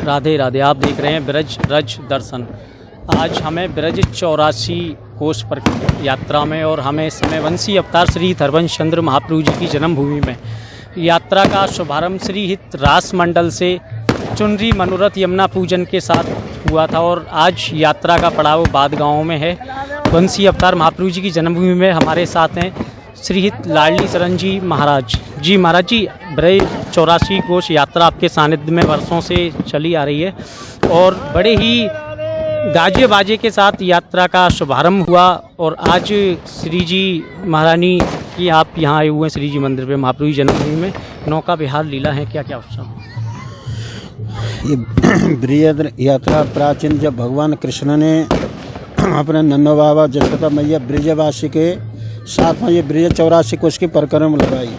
राधे राधे। आप देख रहे हैं ब्रज रज दर्शन। आज हमें ब्रज 84 कोष पर यात्रा में और हमें इस समय वंशी अवतार श्री हरवंश चंद्र महाप्रभु जी की जन्मभूमि में यात्रा का शुभारंभ श्री हित रास मंडल से चुनरी मनोरथ यमुना पूजन के साथ हुआ था और आज यात्रा का पड़ाव बाद गाँव में है। वंशी अवतार महाप्रभु जी की जन्मभूमि में हमारे साथ हैं श्री हित लाडली शरण जी महाराज। जी महाराज जी, ब्रज 84 कोष यात्रा आपके सानिध्य में वर्षों से चली आ रही है और बड़े ही गाजे बाजे के साथ यात्रा का शुभारंभ हुआ और आज श्री जी महारानी की आप यहाँ आए हुए हैं श्री जी मंदिर पे महाप्रभु जी जन्मभूमि में। नौका विहार लीला है, क्या क्या उत्सव? ये ब्रज यात्रा प्राचीन जब भगवान कृष्ण ने अपने नन्ना बाबा जसोदा मैया ब्रजवासी के साथ में ये ब्रज 84 कोष की परिक्रमा लगाई,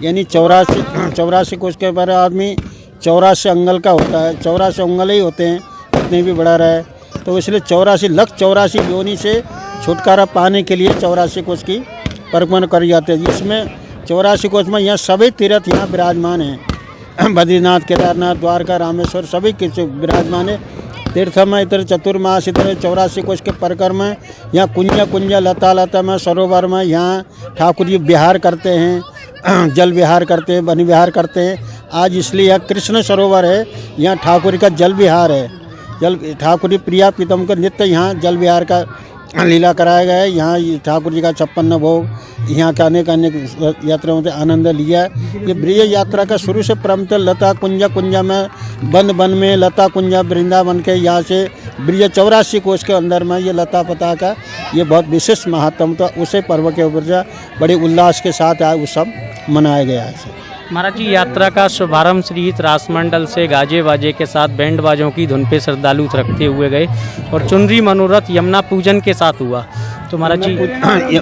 यानी 84 कोष के पर आदमी 84 अंगल का होता है, 84 अंगल ही होते हैं, कितने भी बड़ा रहे, तो इसलिए 84 योनि से छुटकारा पाने के लिए 84 कोष की परिक्रमा करी जाती है। इसमें 84 कोष में यहाँ सभी तीर्थ यहाँ विराजमान हैं, बद्रीनाथ, केदारनाथ, द्वारका, रामेश्वर सभी विराजमान है। तीर्थ में इधर चतुर्मास, इधर 84 कोष के परिक्रमा में यहाँ कुंजा लता में सरोवर में यहाँ ठाकुर जी विहार करते हैं, जल विहार करते हैं, वन विहार करते हैं। आज इसलिए यहाँ कृष्ण सरोवर है, यहाँ ठाकुर का जल विहार है। ठाकुर प्रिया प्रीतम को नित्य यहाँ जल विहार का लीला कराया गया है। यहाँ ठाकुर जी का 56 भोग यहाँ का अनेक यात्राओं से आनंद लिया है। ये ब्रज यात्रा का शुरू से परम्परा लता कुंजा में वन में लता कुंजा वृंदावन के यहाँ से ब्रज 84 कोष के अंदर में ये लता पता का ये बहुत विशेष महत्व, तो उसे पर्व के ऊपर से बड़े उल्लास के साथ आज उत्सव मनाया गया है। महाराज जी, यात्रा का शुभारंभ श्री हित रासमंडल से गाजे बाजे के साथ बैंड बाजों की धुन पे श्रद्धालु रखते हुए गए और चुनरी मनोरथ यमुना पूजन के साथ हुआ। तो महाराज जी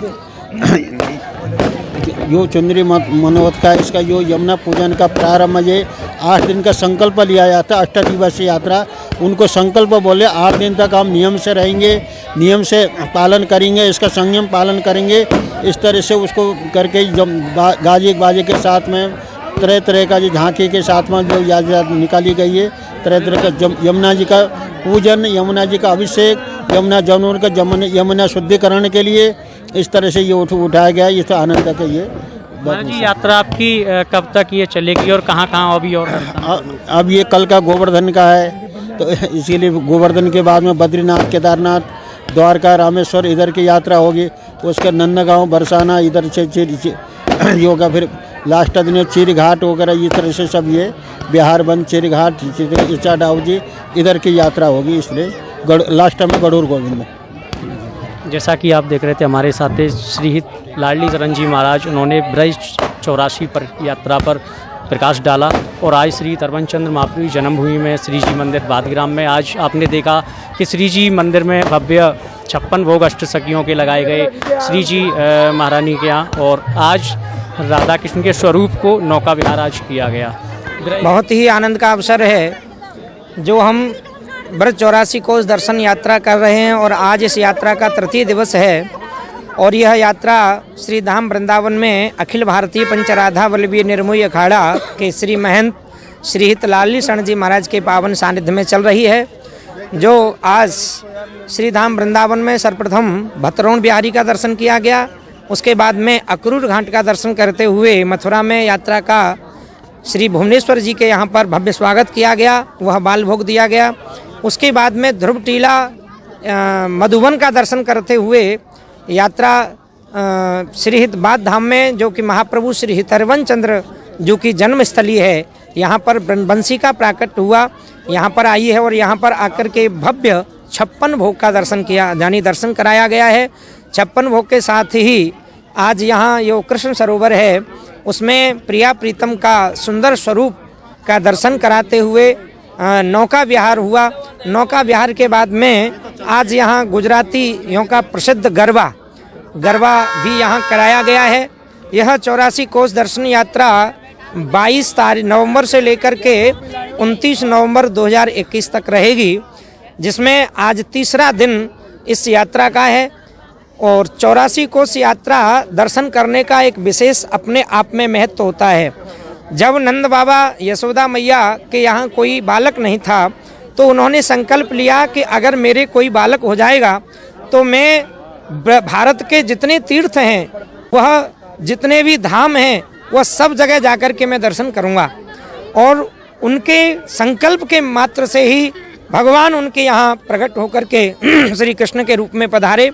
यो चुनरी मनोरथ का इसका यो यमुना पूजन का प्रारंभ ये 8 दिन का संकल्प लिया जाता है। 8 दिवसीय यात्रा, उनको संकल्प बोले 8 दिन तक हम नियम से रहेंगे, नियम से पालन करेंगे, इसका संयम पालन करेंगे। इस तरह से उसको करके जब गाजे बाजे के साथ में तरह तरह का जो झांकी के साथ में जो यात्रा निकाली गई है, तरह तरह का यमुना जी का पूजन, यमुना जी का अभिषेक, यमुना शुद्धिकरण के लिए इस तरह से ये उठाया गया। ये तो आनंद का ये जी। यात्रा आपकी कब तक ये चलेगी और कहाँ अभी? और अब ये कल का गोवर्धन का है, तो इसीलिए गोवर्धन के बाद में बद्रीनाथ, केदारनाथ, द्वारका, रामेश्वर इधर की यात्रा होगी। उसका नंदगांव, बरसाना इधर से योगा, फिर लास्ट दिन चीर घाट वगैरह इस तरह से सब ये बिहार बंद, चीर घाट, इचा डाउजी इधर की यात्रा होगी। इसलिए लास्ट में गड़ूर गोविंद में। जैसा कि आप देख रहे थे हमारे साथ श्री हित लाडली शरण जी महाराज, उन्होंने ब्रज 84 पर यात्रा पर प्रकाश डाला और आज श्री हरवंश चंद्र महाप्रभु की जन्मभूमि में श्री जी मंदिर बादग्राम में आज आपने देखा कि श्री जी मंदिर में भव्य 56 भोग अष्टसखियों के लगाए गए श्री जी महारानी के यहाँ, और आज राधा कृष्ण के स्वरूप को नौका विहार आज किया गया। बहुत ही आनंद का अवसर है जो हम ब्रज 84 कोष दर्शन यात्रा कर रहे हैं और आज इस यात्रा का तृतीय दिवस है और यह यात्रा श्री धाम वृंदावन में अखिल भारतीय पंचराधा वल्लभीय निर्मोही अखाड़ा के श्री महंत श्री हित लाडली शरण जी महाराज के पावन सानिध्य में चल रही है। जो आज श्री धाम वृंदावन में सर्वप्रथम भतरौन बिहारी का दर्शन किया गया, उसके बाद में अक्रूर घाट का दर्शन करते हुए मथुरा में यात्रा का श्री भुवनेश्वर जी के यहाँ पर भव्य स्वागत किया गया, वह बाल भोग दिया गया। उसके बाद में ध्रुव टीला मधुबन का दर्शन करते हुए यात्रा श्री हित बाद धाम में, जो कि महाप्रभु श्री हित हरवंश चंद्र जो कि जन्मस्थली है, यहाँ पर बंसी का प्राकट हुआ, यहाँ पर आई है और यहाँ पर आकर के भव्य 56 भोग का दर्शन किया, यानी दर्शन कराया गया है। 56 भोग के साथ ही आज यहाँ जो कृष्ण सरोवर है उसमें प्रिया प्रीतम का सुंदर स्वरूप का दर्शन कराते हुए नौका विहार हुआ। नौका विहार के बाद में आज यहाँ गुजरातियों का प्रसिद्ध गरबा भी यहाँ कराया गया है। यह 84 कोष दर्शन यात्रा 22 नवंबर से लेकर के 29 नवंबर 2021 तक रहेगी, जिसमें आज तीसरा दिन इस यात्रा का है। और 84 कोस यात्रा दर्शन करने का एक विशेष अपने आप में महत्व होता है। जब नंद बाबा यशोदा मैया के यहाँ कोई बालक नहीं था तो उन्होंने संकल्प लिया कि अगर मेरे कोई बालक हो जाएगा तो मैं भारत के जितने तीर्थ हैं, वह जितने भी धाम हैं, वह सब जगह जाकर के मैं दर्शन करूँगा। और उनके संकल्प के मात्र से ही भगवान उनके यहाँ प्रकट होकर के श्री कृष्ण के रूप में पधारे।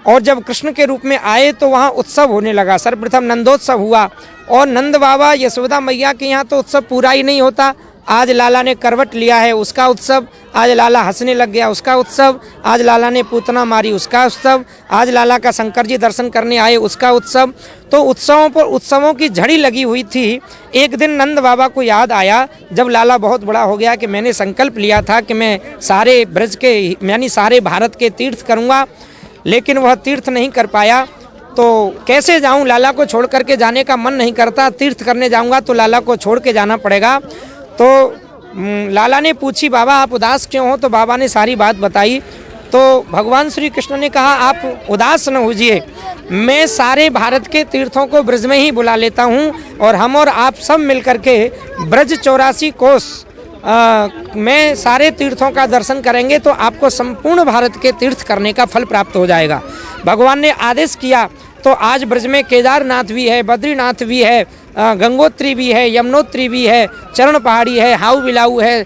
और जब कृष्ण के रूप में आए तो वहाँ उत्सव होने लगा। सर्वप्रथम नंदोत्सव हुआ और नंद बाबा यशोदा मैया के यहाँ तो उत्सव पूरा ही नहीं होता। आज लाला ने करवट लिया है, उसका उत्सव। आज लाला हंसने लग गया, उसका उत्सव। आज लाला ने पूतना मारी, उसका उत्सव। आज लाला का शंकर जी दर्शन करने आए, उसका उत्सव। तो उत्सवों पर उत्सवों की झड़ी लगी हुई थी। एक दिन नंद बाबा को याद आया, जब लाला बहुत बड़ा हो गया, कि मैंने संकल्प लिया था कि मैं सारे ब्रज के यानी सारे भारत के तीर्थ करूँगा, लेकिन वह तीर्थ नहीं कर पाया। तो कैसे जाऊं, लाला को छोड़ करके जाने का मन नहीं करता। तीर्थ करने जाऊंगा तो लाला को छोड़ के जाना पड़ेगा। तो लाला ने पूछी, बाबा आप उदास क्यों हो? तो बाबा ने सारी बात बताई। तो भगवान श्री कृष्ण ने कहा, आप उदास न होइए, मैं सारे भारत के तीर्थों को ब्रज में ही बुला लेता हूँ और हम और आप सब मिलकर के ब्रज 84 कोस में सारे तीर्थों का दर्शन करेंगे तो आपको संपूर्ण भारत के तीर्थ करने का फल प्राप्त हो जाएगा। भगवान ने आदेश किया तो आज ब्रज में केदारनाथ भी है, बद्रीनाथ भी है, गंगोत्री भी है, यमुनोत्री भी है, चरण पहाड़ी है, हाउ बिलाऊ है,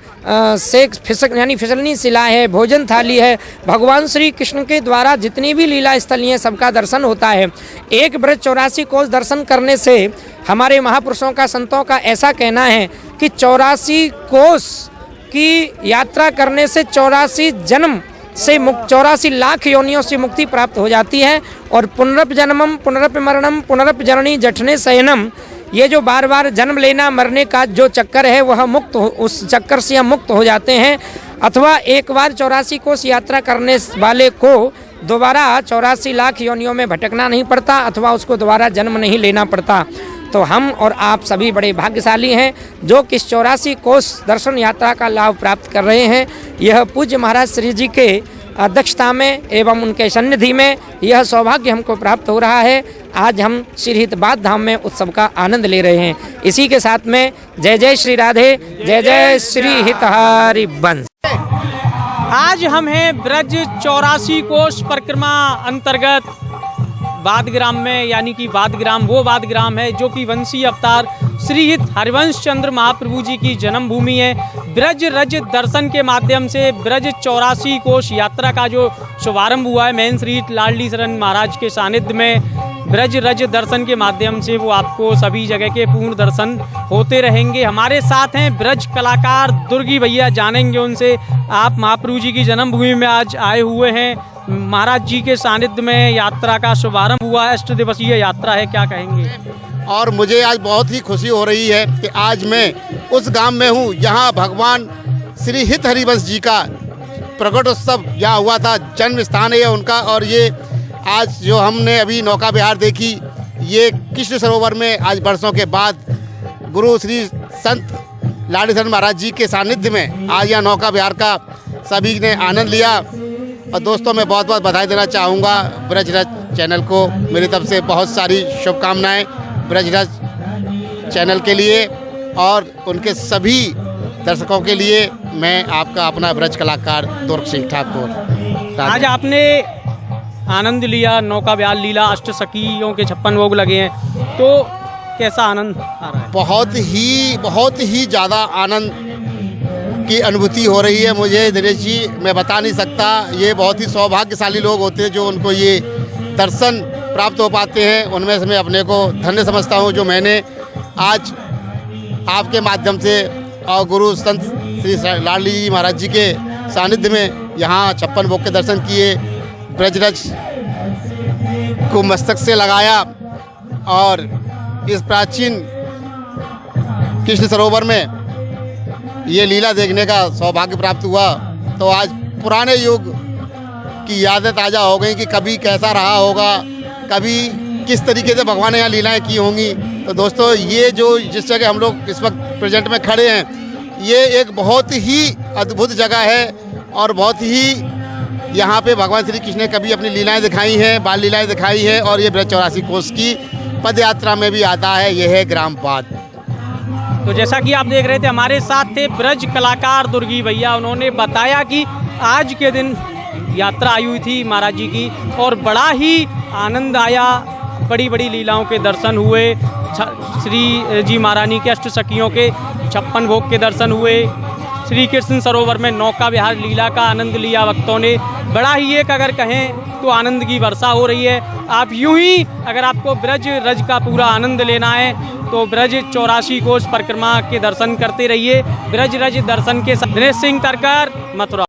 सेक फिसक यानी फिसलनी शिला है, भोजन थाली है। भगवान श्री कृष्ण के द्वारा जितनी भी लीला स्थली हैं सबका दर्शन होता है। एक ब्रज 84 कोस दर्शन करने से हमारे महापुरुषों का, संतों का ऐसा कहना है कि 84 कोस की यात्रा करने से 84 जन्म से 84 लाख योनियों से मुक्ति प्राप्त हो जाती है। और पुनरप जन्मम पुनरप मरणम पुनरप जननी जठने शयनम, ये जो बार बार जन्म लेना मरने का जो चक्कर है वह मुक्त हो, उस चक्कर से हम मुक्त हो जाते हैं। अथवा एक बार 84 कोस यात्रा करने वाले को दोबारा 84 लाख योनियों में भटकना नहीं पड़ता, अथवा उसको दोबारा जन्म नहीं लेना पड़ता। तो हम और आप सभी बड़े भाग्यशाली हैं जो कि 84 कोस दर्शन यात्रा का लाभ प्राप्त कर रहे हैं। यह पूज्य महाराज श्री जी के अध्यक्षता में एवं उनके सन्निधि में यह सौभाग्य हमको प्राप्त हो रहा है। आज हम श्री हितबाद धाम में उत्सव का आनंद ले रहे हैं। इसी के साथ में जय जय श्री राधे, जय जय श्री हितहारी वंश। आज हम हैं ब्रज 84 कोस परिक्रमा अंतर्गत वादग्राम में, यानी कि वादग्राम वो वादग्राम है जो कि वंशी अवतार श्री हित हरिवंश चंद्र महाप्रभु जी की जन्मभूमि है। ब्रज रज दर्शन के माध्यम से ब्रज 84 कोस यात्रा का जो शुभारंभ हुआ है महंत श्री लाडली शरण महाराज के सानिध्य में, ब्रज रज दर्शन के माध्यम से वो आपको सभी जगह के पूर्ण दर्शन होते रहेंगे। हमारे साथ हैं ब्रज कलाकार दुर्गी भैया, जानेंगे उनसे। आप महाप्रभु जी की जन्मभूमि में आज आए हुए हैं, महाराज जी के सानिध्य में यात्रा का शुभारंभ हुआ है, 8 दिवसीय यात्रा है, क्या कहेंगे? और मुझे आज बहुत ही खुशी हो रही है कि आज मैं उस गांव में हूं जहां भगवान श्री हित हरिवंश जी का प्रकट उत्सव यहाँ हुआ था, जन्म स्थान है उनका। और ये आज जो हमने अभी नौका विहार देखी, ये कृष्ण सरोवर में आज वर्षों के बाद गुरु श्री संत लाडली शरण महाराज जी के सानिध्य में आज यहाँ नौका विहार का सभी ने आनंद लिया। और दोस्तों मैं बहुत बहुत बधाई देना चाहूँगा ब्रजरज चैनल को, मेरी तरफ से बहुत सारी शुभकामनाएं ब्रजरज चैनल के लिए और उनके सभी दर्शकों के लिए। मैं आपका अपना ब्रज कलाकार दुर्ग सिंह ठाकुर। आज आपने आनंद लिया, नौका विहार लीला, अष्ट सखियों के 56 भोग लगे हैं, तो कैसा आनंद आ रहा है? बहुत ही ज़्यादा आनंद की अनुभूति हो रही है मुझे दिनेश जी, मैं बता नहीं सकता। ये बहुत ही सौभाग्यशाली लोग होते हैं जो उनको ये दर्शन प्राप्त हो पाते हैं। उनमें से मैं अपने को धन्य समझता हूँ जो मैंने आज आपके माध्यम से और गुरु संत श्री लाडली जी महाराज जी के सानिध्य में यहाँ 56 भोग के दर्शन किए, ब्रजरज को मस्तक से लगाया और इस प्राचीन कृष्ण सरोवर में ये लीला देखने का सौभाग्य प्राप्त हुआ। तो आज पुराने युग की यादें ताज़ा हो गई कि कभी कैसा रहा होगा, कभी किस तरीके से भगवान ने यहाँ लीलाएं की होंगी। तो दोस्तों ये जो जिस जगह हम लोग इस वक्त प्रेजेंट में खड़े हैं, ये एक बहुत ही अद्भुत जगह है और बहुत ही यहाँ पे भगवान श्री कृष्ण ने कभी अपनी लीलाएं दिखाई हैं, बाल लीलाएं दिखाई है और ये ब्रज 84 कोस की पद यात्रा में भी आता है। यह है ग्राम पाद। तो जैसा कि आप देख रहे थे, हमारे साथ थे ब्रज कलाकार दुर्गी भैया। उन्होंने बताया कि आज के दिन यात्रा आई हुई थी महाराज जी की और बड़ा ही आनंद आया, बड़ी बड़ी लीलाओं के दर्शन हुए, श्री जी महारानी के अष्ट सखियों के 56 भोग के दर्शन हुए, श्री कृष्ण सरोवर में नौका विहार लीला का आनंद लिया भक्तों ने। बड़ा ही एक अगर कहें तो आनंद की वर्षा हो रही है। आप यूं ही अगर आपको ब्रज रज का पूरा आनंद लेना है तो ब्रज 84 कोस परिक्रमा के दर्शन करते रहिए। ब्रज रज दर्शन के साथ दिनेश सिंह तरकर, मथुरा।